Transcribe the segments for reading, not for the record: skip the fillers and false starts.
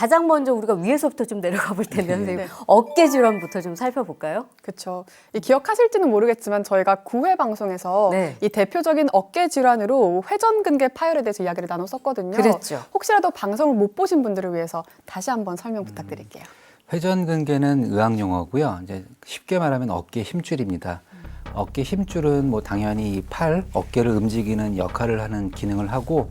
가장 먼저 우리가 위에서부터 좀 내려가 볼 텐데 선생님 네. 어깨 질환부터 좀 살펴볼까요? 그렇죠. 기억하실지는 모르겠지만 저희가 9회 방송에서 네. 이 대표적인 어깨 질환으로 회전근개 파열에 대해서 이야기를 나눴었거든요. 그랬죠. 혹시라도 방송을 못 보신 분들을 위해서 다시 한번 설명 부탁드릴게요. 회전근개는 의학 용어고요. 이제 쉽게 말하면 어깨 힘줄입니다. 어깨 힘줄은 뭐 당연히 이 팔, 어깨를 움직이는 역할을 하는 기능을 하고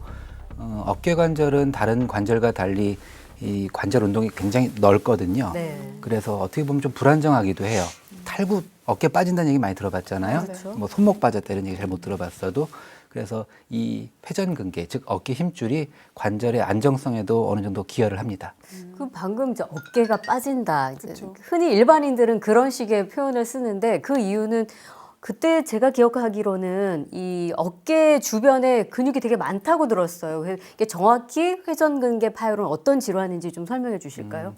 어깨 관절은 다른 관절과 달리 이 관절 운동이 굉장히 넓거든요. 네. 그래서 어떻게 보면 좀 불안정하기도 해요. 탈구 어깨 빠진다는 얘기 많이 들어봤잖아요. 그렇죠. 뭐 손목 빠졌다 이런 얘기 잘 못 들어봤어도 그래서 이 회전근개 즉 어깨 힘줄이 관절의 안정성에도 어느 정도 기여를 합니다. 그 방금 이제 어깨가 빠진다. 이제 그쵸. 흔히 일반인들은 그런 식의 표현을 쓰는데 그 이유는 그때 제가 기억하기로는 이 어깨 주변에 근육이 되게 많다고 들었어요. 이게 정확히 회전근개 파열은 어떤 질환인지 좀 설명해 주실까요?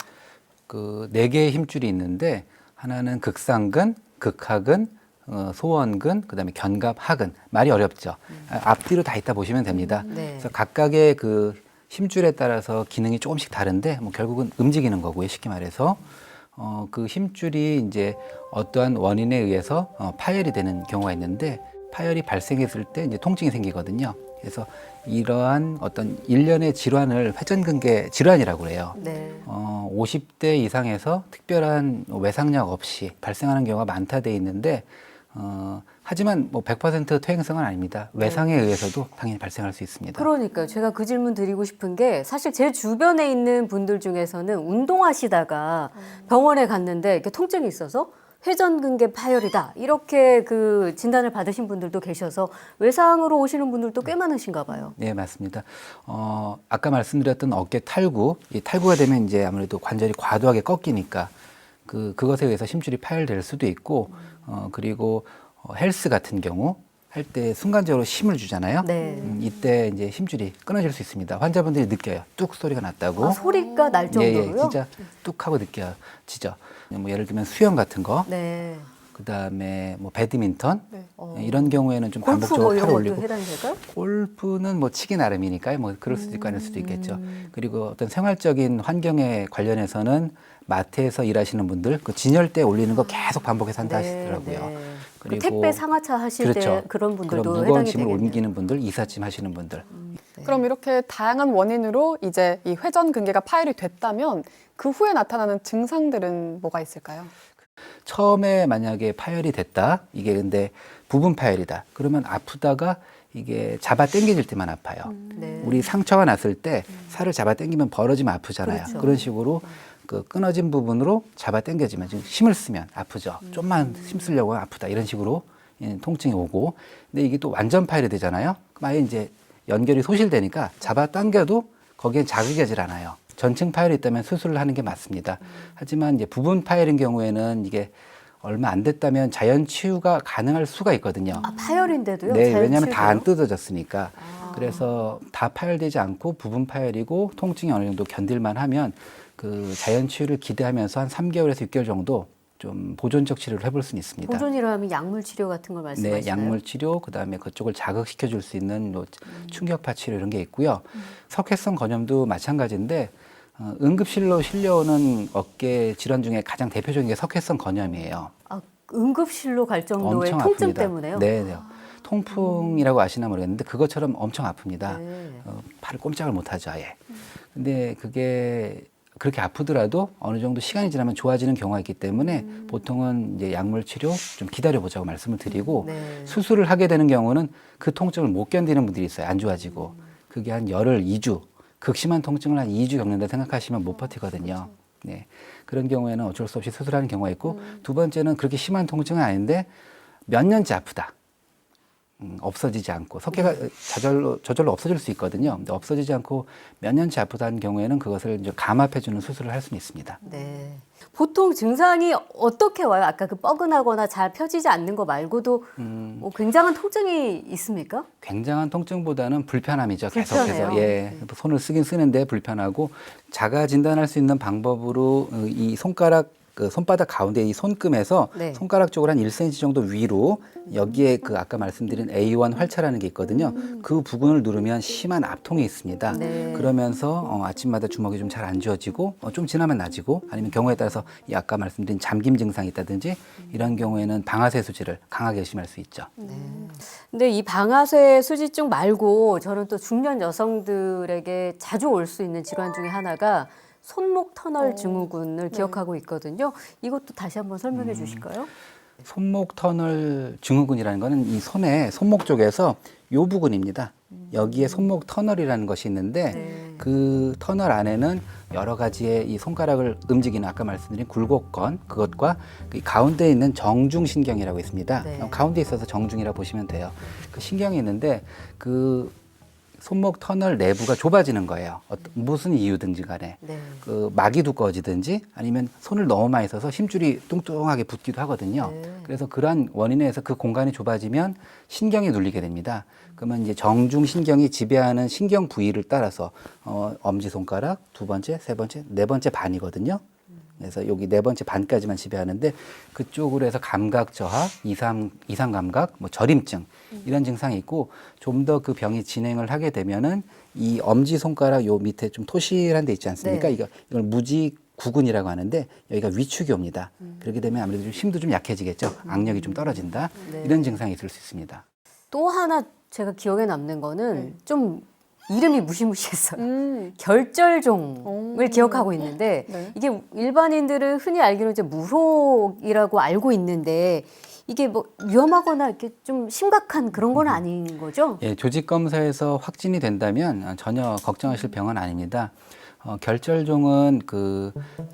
그 네 개의 힘줄이 있는데 하나는 극상근, 극하근, 소원근, 그다음에 견갑, 하근. 말이 어렵죠. 앞뒤로 다 있다 보시면 됩니다. 네. 그래서 각각의 그 힘줄에 따라서 기능이 조금씩 다른데 뭐 결국은 움직이는 거고요. 쉽게 말해서 그 힘줄이 이제 어떠한 원인에 의해서 파열이 되는 경우가 있는데 파열이 발생했을 때 이제 통증이 생기거든요. 그래서 이러한 어떤 일련의 질환을 회전근개 질환이라고 그래요. 네. 50대 이상에서 특별한 외상력 없이 발생하는 경우가 많다 돼 있는데 하지만 뭐 100% 퇴행성은 아닙니다. 외상에 의해서도 당연히 발생할 수 있습니다. 그러니까요. 제가 그 질문 드리고 싶은 게 사실 제 주변에 있는 분들 중에서는 운동하시다가 병원에 갔는데 이렇게 통증이 있어서 회전근개 파열이다. 이렇게 그 진단을 받으신 분들도 계셔서 외상으로 오시는 분들도 꽤 많으신가 봐요. 네, 맞습니다. 아까 말씀드렸던 어깨 탈구, 이 탈구가 되면 이제 아무래도 관절이 과도하게 꺾이니까 그것에 의해서 힘줄이 파열될 수도 있고, 그리고 헬스 같은 경우 할 때 순간적으로 힘을 주잖아요. 네. 이때 이제 힘줄이 끊어질 수 있습니다. 환자분들이 느껴요. 뚝 소리가 났다고. 아, 소리가 날 정도로요? 진짜 뚝 하고 느껴지죠. 뭐 예를 들면 수영 같은 거, 네. 그다음에 뭐 배드민턴 네. 이런 경우에는 좀 골프 반복적으로 뭐 이런 팔을 것도 올리고 해당이 될까요? 골프는 뭐 치기 나름이니까요. 뭐 그럴 수도 있고 아닐 수도 있겠죠. 그리고 어떤 생활적인 환경에 관련해서는 마트에서 일하시는 분들 그 진열대 올리는 거 계속 반복해서 한다 하시더라고요. 네. 그 그리고 택배 상하차 하실 때 그런 분들도 그런 무거운 해당이 짐을 되겠네요. 옮기는 분들, 이삿짐 하시는 분들. 그럼 이렇게 다양한 원인으로 이제 이 회전근개가 파열이 됐다면 그 후에 나타나는 증상들은 뭐가 있을까요? 처음에 만약에 파열이 됐다. 이게 근데 부분 파열이다. 그러면 아프다가 이게 잡아 당겨질 때만 아파요. 네. 우리 상처가 났을 때 살을 잡아 당기면 벌어지면 아프잖아요. 그렇죠. 그런 식으로 그 끊어진 부분으로 잡아 당겨지면 지금 힘을 쓰면 아프죠. 좀만 힘쓰려고 하면 아프다. 이런 식으로 통증이 오고. 근데 이게 또 완전 파열이 되잖아요. 그럼 아예 이제 연결이 소실되니까 잡아 당겨도 거기엔 자극이 되질 않아요. 전층 파열이 있다면 수술을 하는 게 맞습니다. 하지만 이제 부분 파열인 경우에는 이게 얼마 안 됐다면 자연 치유가 가능할 수가 있거든요. 아, 파열인데도요? 네, 자연 왜냐하면 다 안 치유도요? 뜯어졌으니까. 그래서 다 파열되지 않고 부분 파열이고 통증이 어느 정도 견딜만 하면 그 자연 치유를 기대하면서 한 3개월에서 6개월 정도 좀 보존적 치료를 해볼 수는 있습니다. 보존이라 하면 약물 치료 같은 걸 말씀하시나요? 네, 약물 치료, 그다음에 그쪽을 자극시켜 줄 수 있는 뭐 충격파 치료 이런 게 있고요. 석회성 건염도 마찬가지인데 응급실로 실려오는 어깨 질환 중에 가장 대표적인 게 석회성 건염이에요. 아, 응급실로 갈 정도의 엄청 통증 아픕니다. 때문에요? 네, 네. 통풍이라고 아시나 모르겠는데 그것처럼 엄청 아픕니다. 네. 팔을 꼼짝을 못하죠, 아예. 근데 그게 그렇게 아프더라도 어느 정도 시간이 지나면 좋아지는 경우가 있기 때문에 보통은 이제 약물 치료 좀 기다려보자고 말씀을 드리고 네. 수술을 하게 되는 경우는 그 통증을 못 견디는 분들이 있어요. 안 좋아지고. 그게 한 열흘, 2주, 극심한 통증을 한 2주 겪는다 생각하시면 못 버티거든요. 네. 그런 경우에는 어쩔 수 없이 수술하는 경우가 있고 두 번째는 그렇게 심한 통증은 아닌데 몇 년째 아프다. 없어지지 않고 석회가 저절로 없어질 수 있거든요. 근데 없어지지 않고 몇 년째 아프다는 경우에는 그것을 이제 감압해주는 수술을 할 수는 있습니다. 네. 보통 증상이 어떻게 와요? 아까 그 뻐근하거나 잘 펴지지 않는 거 말고도 뭐 굉장한 통증이 있습니까? 굉장한 통증보다는 불편함이죠. 불편해요. 계속해서 손을 쓰긴 쓰는데 불편하고 자가 진단할 수 있는 방법으로 이 손가락 그 손바닥 가운데 이 손금에서 네. 손가락 쪽으로 한 1cm 정도 위로 여기에 그 아까 말씀드린 A1 활차라는 게 있거든요. 그 부분을 누르면 심한 압통이 있습니다. 네. 그러면서 아침마다 주먹이 좀 잘 안 쥐어지고 좀 지나면 나아지고 아니면 경우에 따라서 이 아까 말씀드린 잠김 증상이 있다든지 이런 경우에는 방아쇠 수지를 강하게 의심할 수 있죠. 근데 이 방아쇠 수지증 말고 저는 또 중년 여성들에게 자주 올 수 있는 질환 중에 하나가 손목 터널 증후군을 기억하고 있거든요. 이것도 다시 한번 설명해 주실까요? 손목 터널 증후군이라는 거는 이 손의 손목 쪽에서 요 부분입니다. 여기에 손목 터널이라는 것이 있는데 네. 그 터널 안에는 여러 가지의 이 손가락을 움직이는 아까 말씀드린 굴곡건 그것과 그 가운데 있는 정중신경이라고 있습니다. 네. 가운데 있어서 정중이라고 보시면 돼요. 그 신경이 있는데 그 손목 터널 내부가 좁아지는 거예요. 무슨 이유든지 간에. 네. 그 막이 두꺼워지든지 아니면 손을 너무 많이 써서 힘줄이 뚱뚱하게 붙기도 하거든요. 네. 그래서 그러한 원인에 의해서 그 공간이 좁아지면 신경이 눌리게 됩니다. 그러면 이제 정중 신경이 지배하는 신경 부위를 따라서 엄지 손가락, 두 번째, 세 번째, 네 번째 반이거든요. 그래서 여기 네 번째 반까지만 지배하는데 그쪽으로 해서 감각 저하, 이상 감각, 뭐 저림증 이런 증상이 있고 좀 더 그 병이 진행을 하게 되면은 이 엄지 손가락 요 밑에 좀 토실한 데 있지 않습니까? 네. 이걸 무지 구근이라고 하는데 여기가 위축이 옵니다. 그렇게 되면 아무래도 좀 힘도 좀 약해지겠죠. 악력이 좀 떨어진다. 네. 이런 증상이 있을 수 있습니다. 또 하나 제가 기억에 남는 거는 좀 이름이 무시무시했어요. 결절종을 기억하고 있는데 네. 이게 일반인들은 흔히 알기로 이제 무호흡이라고 알고 있는데 이게 뭐 위험하거나 이렇게 좀 심각한 그런 건 아닌 거죠? 예, 조직 검사에서 확진이 된다면 전혀 걱정하실 병은 아닙니다. 결절종은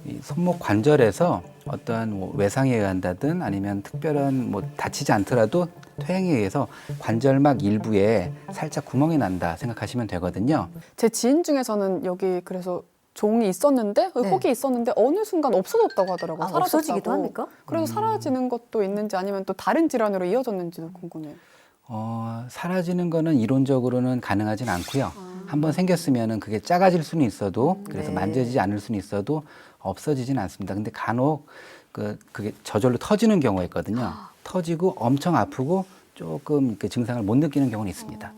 이 손목 관절에서 어떠한 뭐 외상에 의한다든 아니면 특별한 뭐 다치지 않더라도 퇴행에 의해서 관절막 일부에 살짝 구멍이 난다 생각하시면 되거든요. 제 지인 중에서는 여기 그래서 종이 있었는데 네. 혹이 있었는데 어느 순간 없어졌다고 하더라고요. 아, 사라졌다고. 없어지기도 합니까? 그래서 사라지는 것도 있는지 아니면 또 다른 질환으로 이어졌는지도 궁금해요. 사라지는 거는 이론적으로는 가능하진 않고요. 한번 생겼으면은 그게 작아질 수는 있어도 그래서 네. 만져지지 않을 수는 있어도 없어지진 않습니다. 근데 간혹 그게 저절로 터지는 경우가 있거든요. 터지고 엄청 아프고 조금 그 증상을 못 느끼는 경우는 있습니다.